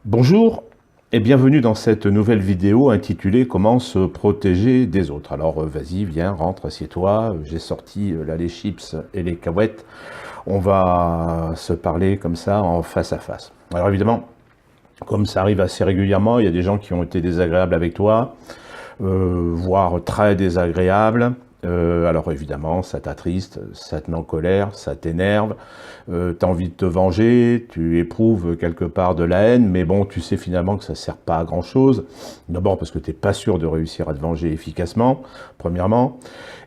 Bonjour et bienvenue dans cette nouvelle vidéo intitulée Comment se protéger des autres. Alors vas-y, viens, rentre, assieds-toi, j'ai sorti là les chips et les cahuètes, on va se parler comme ça en face à face. Alors évidemment, comme ça arrive assez régulièrement, il y a des gens qui ont été désagréables avec toi, voire très désagréables. Alors évidemment, ça t'attriste, ça te met en colère, ça t'énerve, tu as envie de te venger, tu éprouves quelque part de la haine, mais bon, tu sais finalement que ça ne sert pas à grand-chose. D'abord parce que tu n'es pas sûr de réussir à te venger efficacement, premièrement.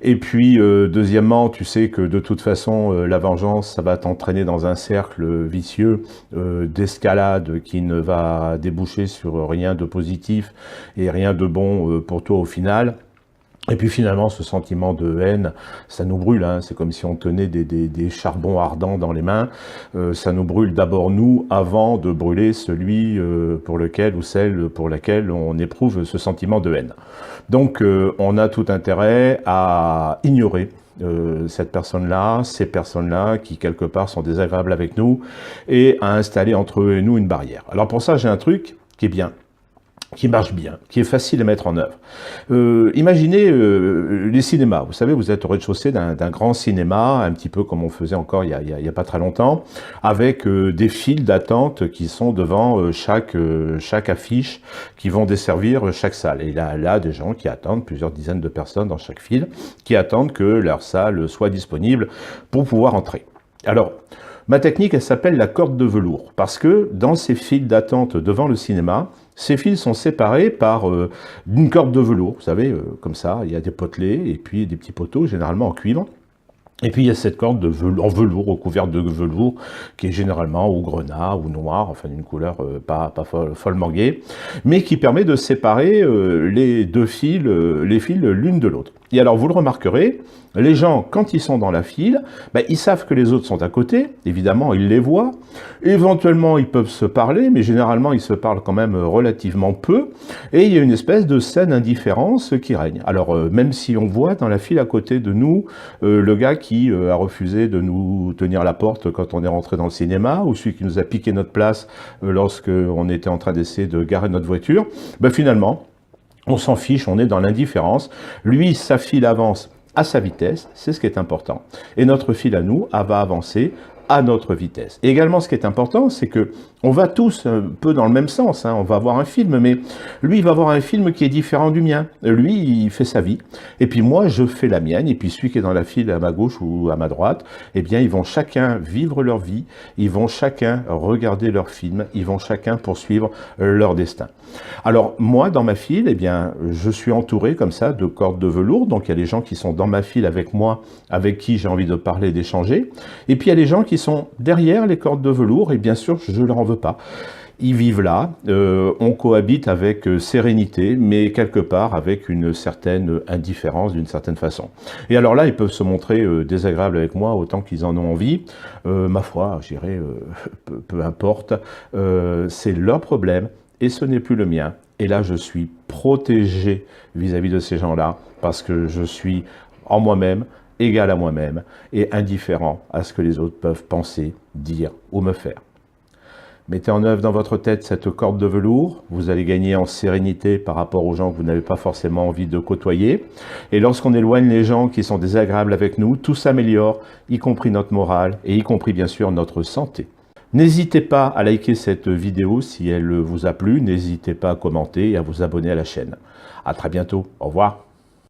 Et puis, deuxièmement, tu sais que de toute façon, la vengeance, ça va t'entraîner dans un cercle vicieux d'escalade qui ne va déboucher sur rien de positif et rien de bon pour toi au final. Et puis finalement, ce sentiment de haine, ça nous brûle, hein. C'est comme si on tenait des charbons ardents dans les mains. Ça nous brûle d'abord nous, avant de brûler celui pour lequel ou celle pour laquelle on éprouve ce sentiment de haine. Donc on a tout intérêt à ignorer cette personne-là, ces personnes-là qui quelque part sont désagréables avec nous, et à installer entre eux et nous une barrière. Alors pour ça, j'ai un truc qui est bien, qui marche bien, qui est facile à mettre en œuvre. Imaginez les cinémas. Vous savez, vous êtes au rez-de-chaussée d'un grand cinéma, un petit peu comme on faisait encore il y a pas très longtemps, avec des files d'attente qui sont devant chaque affiche, qui vont desservir chaque salle. Et là, des gens qui attendent, plusieurs dizaines de personnes dans chaque file, qui attendent que leur salle soit disponible pour pouvoir entrer. Alors, ma technique, elle s'appelle la corde de velours, parce que dans ces files d'attente devant le cinéma, ces fils sont séparés par une corde de velours, vous savez, comme ça, il y a des potelets et puis des petits poteaux, généralement en cuivre. Et puis il y a cette corde en velours, recouverte de velours, qui est généralement ou grenat ou noir, enfin d'une couleur pas follement gaie, mais qui permet de séparer les deux fils, les fils l'une de l'autre. Et alors vous le remarquerez, les gens, quand ils sont dans la file, ben, ils savent que les autres sont à côté, évidemment ils les voient, éventuellement ils peuvent se parler, mais généralement ils se parlent quand même relativement peu, et il y a une espèce de saine indifférence qui règne. Alors même si on voit dans la file à côté de nous, le gars qui a refusé de nous tenir la porte quand on est rentré dans le cinéma, ou celui qui nous a piqué notre place lorsque on était en train d'essayer de garer notre voiture, ben finalement, on s'en fiche, on est dans l'indifférence. Lui, sa file avance à sa vitesse, c'est ce qui est important. Et notre file à nous, elle va avancer à notre vitesse. Et également, ce qui est important, c'est que on va tous un peu dans le même sens, hein. On va voir un film, mais lui, il va voir un film qui est différent du mien. Lui, il fait sa vie, et puis moi, je fais la mienne, et puis celui qui est dans la file à ma gauche ou à ma droite, eh bien, ils vont chacun vivre leur vie, ils vont chacun regarder leur film, ils vont chacun poursuivre leur destin. Alors, moi, dans ma file, eh bien, je suis entouré comme ça de cordes de velours, donc il y a les gens qui sont dans ma file avec moi, avec qui j'ai envie de parler, d'échanger, et puis il y a les gens qui sont derrière les cordes de velours, et bien sûr, je leur en veux pas. Ils vivent là, on cohabite avec sérénité, mais quelque part avec une certaine indifférence d'une certaine façon. Et alors là, ils peuvent se montrer désagréables avec moi autant qu'ils en ont envie. Ma foi, je dirais, peu importe, c'est leur problème et ce n'est plus le mien. Et là, je suis protégé vis-à-vis de ces gens-là parce que je suis en moi-même, égal à moi-même et indifférent à ce que les autres peuvent penser, dire ou me faire. Mettez en œuvre dans votre tête cette corde de velours, vous allez gagner en sérénité par rapport aux gens que vous n'avez pas forcément envie de côtoyer. Et lorsqu'on éloigne les gens qui sont désagréables avec nous, tout s'améliore, y compris notre morale et y compris bien sûr notre santé. N'hésitez pas à liker cette vidéo si elle vous a plu, n'hésitez pas à commenter et à vous abonner à la chaîne. À très bientôt, au revoir.